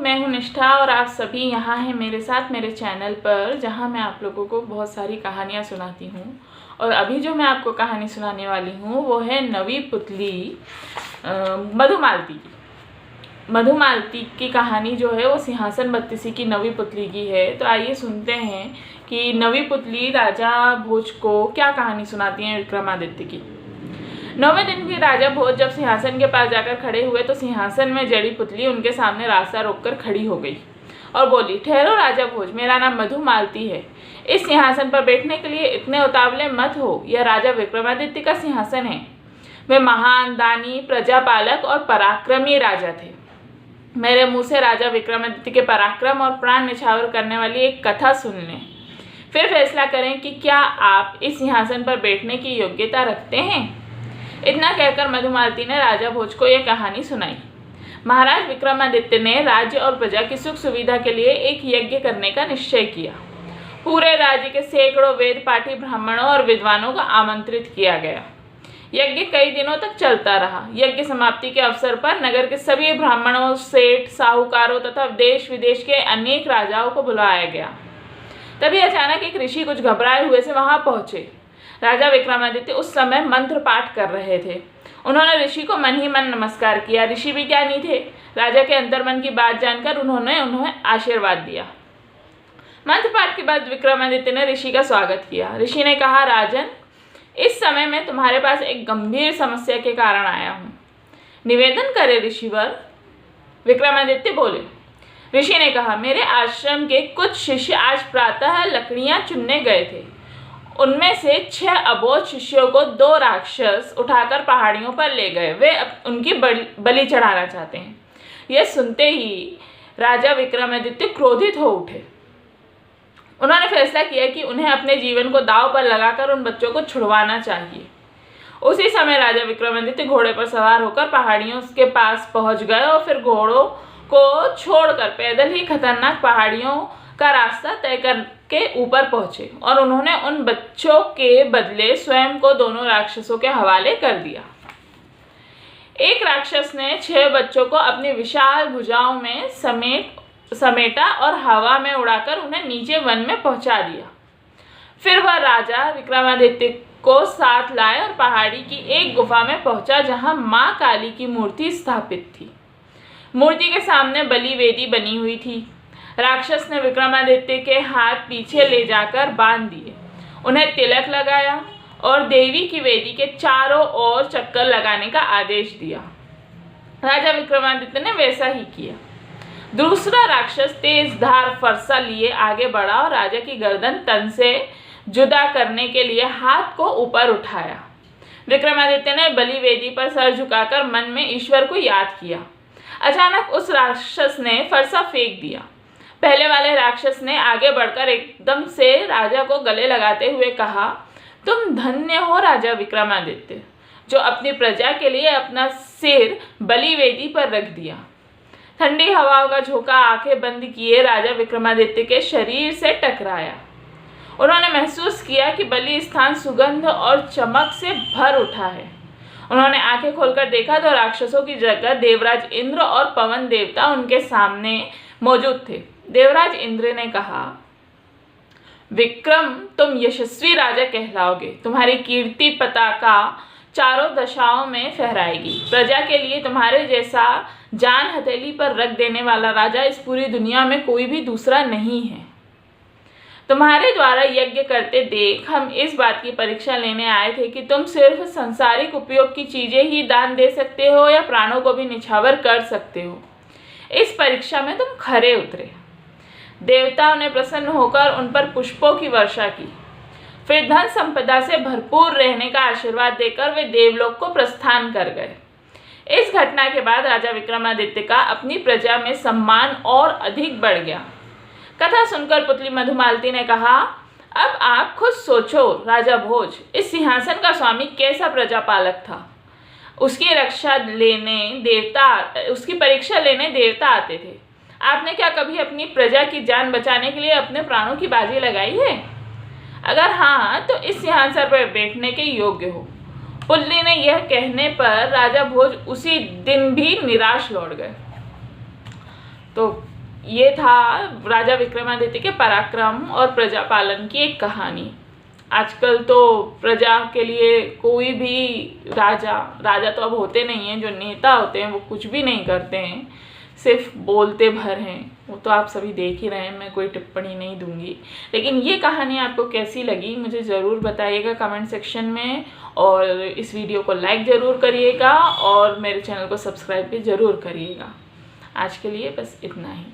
मैं हूं निष्ठा और आप सभी यहाँ हैं मेरे साथ मेरे चैनल पर, जहाँ मैं आप लोगों को बहुत सारी कहानियाँ सुनाती हूँ। और अभी जो मैं आपको कहानी सुनाने वाली हूँ वो है नवी पुतली मधुमालती की। मधुमालती की कहानी जो है वो सिंहासन बत्तीसी की नवी पुतली की है। तो आइए सुनते हैं कि नवी पुतली राजा भोज को क्या कहानी सुनाती हैं विक्रमादित्य की। 9वें दिन के राजा भोज जब सिंहासन के पास जाकर खड़े हुए तो सिंहासन में जड़ी पुतली उनके सामने रास्ता रोककर खड़ी हो गई और बोली, ठहरो राजा भोज, मेरा नाम मधुमालती है। इस सिंहासन पर बैठने के लिए इतने उतावले मत हो, यह राजा विक्रमादित्य का सिंहासन है। वे महान, दानी, प्रजापालक और पराक्रमी राजा थे। मेरे मुँह से राजा विक्रमादित्य के पराक्रम और प्राण निछावर करने वाली एक कथा सुन लें, फिर फैसला करें कि क्या आप इस सिंहासन पर बैठने की योग्यता रखते हैं। इतना कहकर मधुमालती ने राजा भोज को यह कहानी सुनाई। महाराज विक्रमादित्य ने राज्य और प्रजा की सुख सुविधा के लिए एक यज्ञ करने का निश्चय किया। पूरे राज्य के सैकड़ों वेद पाठी ब्राह्मणों और विद्वानों को आमंत्रित किया गया। यज्ञ कई दिनों तक चलता रहा। यज्ञ समाप्ति के अवसर पर नगर के सभी ब्राह्मणों, सेठ, साहूकारों तथा देश विदेश के अनेक राजाओं को बुलाया गया। तभी अचानक एक ऋषि कुछ घबराए हुए से वहां पहुंचे। राजा विक्रमादित्य उस समय मंत्र पाठ कर रहे थे। उन्होंने ऋषि को मन ही मन नमस्कार किया। ऋषि भी ज्ञानी थे। राजा के अंतर्मन की बात जानकर उन्होंने उन्हें आशीर्वाद दिया। मंत्र पाठ के बाद विक्रमादित्य ने ऋषि का स्वागत किया। ऋषि ने कहा, राजन, इस समय मैं तुम्हारे पास एक गंभीर समस्या के कारण आया हूँ। निवेदन करे ऋषिवर। विक्रमादित्य बोले। ऋषि ने कहा, मेरे आश्रम के कुछ शिष्य आज प्रातः लकड़ियाँ चुनने गए थे। उनमें से 6 अबोध शिष्यों को 2 राक्षस उठाकर पहाड़ियों पर ले गए। वे उनकी बलि चढ़ाना चाहते हैं। यह सुनते ही राजा विक्रमादित्य क्रोधित हो उठे। उन्होंने फैसला किया कि उन्हें अपने जीवन को दांव पर लगाकर उन बच्चों को छुड़वाना चाहिए। उसी समय राजा विक्रमादित्य घोड़े पर सवार होकर पहाड़ियों के पास पहुंच गए और फिर घोड़ों को छोड़कर पैदल ही खतरनाक पहाड़ियों का रास्ता तय करके ऊपर पहुंचे और उन्होंने उन बच्चों के बदले स्वयं को दोनों राक्षसों के हवाले कर दिया। एक राक्षस ने 6 बच्चों को अपनी विशाल भुजाओं में समेटा और हवा में उड़ाकर उन्हें नीचे वन में पहुंचा दिया। फिर वह राजा विक्रमादित्य को साथ लाए और पहाड़ी की एक गुफा में पहुंचा जहां मां काली की मूर्ति स्थापित थी। मूर्ति के सामने बलि वेदी बनी हुई थी। राक्षस ने विक्रमादित्य के हाथ पीछे ले जाकर बांध दिए, उन्हें तिलक लगाया और देवी की वेदी के चारों ओर चक्कर लगाने का आदेश दिया। राजा विक्रमादित्य ने वैसा ही किया। दूसरा राक्षस तेज धार फरसा लिए आगे बढ़ा और राजा की गर्दन तन से जुदा करने के लिए हाथ को ऊपर उठाया। विक्रमादित्य ने बलि वेदी पर सर झुकाकर मन में ईश्वर को याद किया। अचानक उस राक्षस ने फरसा फेंक दिया। पहले वाले राक्षस ने आगे बढ़कर एकदम से राजा को गले लगाते हुए कहा, तुम धन्य हो राजा विक्रमादित्य, जो अपनी प्रजा के लिए अपना सिर बलि वेदी पर रख दिया। ठंडी हवाओं का झोंका आंखें बंद किए राजा विक्रमादित्य के शरीर से टकराया। उन्होंने महसूस किया कि बलि स्थान सुगंध और चमक से भर उठा है। उन्होंने आंखें खोलकर देखा तो राक्षसों की जगह देवराज इंद्र और पवन देवता उनके सामने मौजूद थे। देवराज इंद्र ने कहा, विक्रम, तुम यशस्वी राजा कहलाओगे। तुम्हारी कीर्ति पताका चारों दशाओं में फहराएगी। प्रजा के लिए तुम्हारे जैसा जान हथेली पर रख देने वाला राजा इस पूरी दुनिया में कोई भी दूसरा नहीं है। तुम्हारे द्वारा यज्ञ करते देख हम इस बात की परीक्षा लेने आए थे कि तुम सिर्फ सांसारिक उपयोग की चीजें ही दान दे सकते हो या प्राणों को भी निछावर कर सकते हो। इस परीक्षा में तुम खरे उतरे। देवताओं ने प्रसन्न होकर उन पर पुष्पों की वर्षा की। फिर धन संपदा से भरपूर रहने का आशीर्वाद देकर वे देवलोक को प्रस्थान कर गए। इस घटना के बाद राजा विक्रमादित्य का अपनी प्रजा में सम्मान और अधिक बढ़ गया। कथा सुनकर पुतली मधुमालती ने कहा, अब आप खुद सोचो राजा भोज, इस सिंहासन का स्वामी कैसा प्रजापालक था। उसकी परीक्षा लेने देवता आते थे। आपने क्या कभी अपनी प्रजा की जान बचाने के लिए अपने प्राणों की बाजी लगाई है? अगर हाँ, तो इस सिंहासन पर बैठने के योग्य हो। पुतली ने यह कहने पर राजा भोज उसी दिन भी निराश लौट गए। तो ये था राजा विक्रमादित्य के पराक्रम और प्रजा पालन की एक कहानी। आजकल तो प्रजा के लिए कोई भी राजा तो अब होते नहीं हैं, जो नेता होते हैं वो कुछ भी नहीं करते हैं, सिर्फ बोलते भर हैं। वो तो आप सभी देख ही रहे हैं, मैं कोई टिप्पणी नहीं दूंगी। लेकिन ये कहानी आपको कैसी लगी मुझे ज़रूर बताइएगा कमेंट सेक्शन में, और इस वीडियो को लाइक ज़रूर करिएगा और मेरे चैनल को सब्सक्राइब भी ज़रूर करिएगा। आज के लिए बस इतना ही।